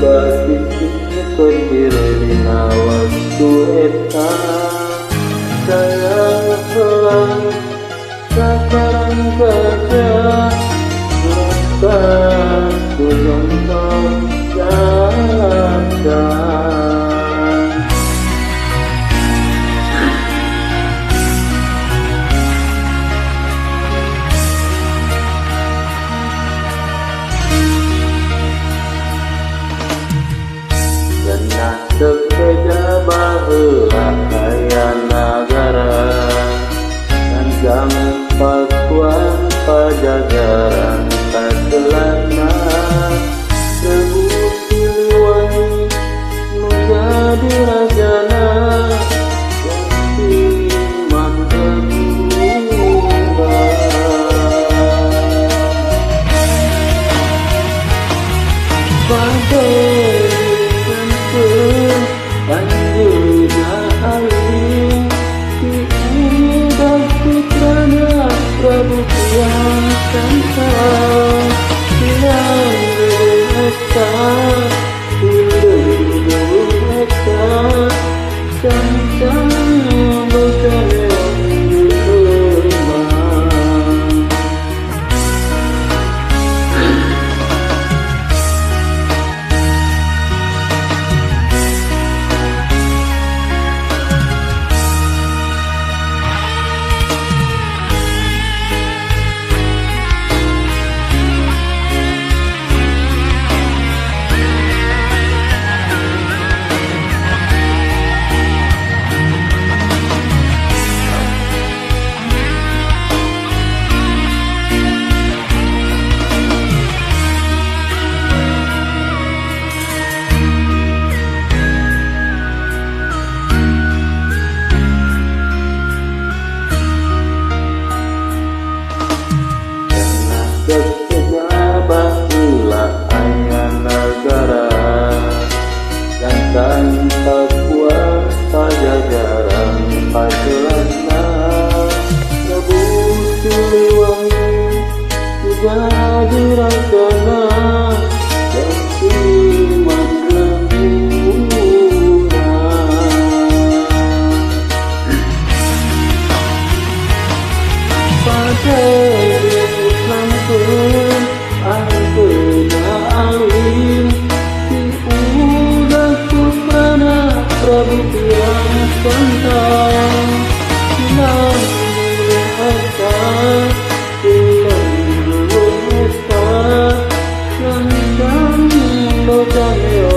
Batik kecil dina waktu eta sayang heula sakarang kaca lepas nonton jalan. Genah sepeda baheula aya nagara dan jamu pakuan pajagaran kacelana rebut siliwangi nu jadi rajana jadi mantemuba Panjuda alim diudah putrana Prabu Hyang Santang Hilang eka Hilang eka Santang berkelewan rumah. Tanpa kuat pajajaran pacelana rebut siliwangi jadi rajana jadi mandraguna. Pada Islam pun akhirnya alim Prabu Hyang Santang hilang eka hilang eka Santang berkelewan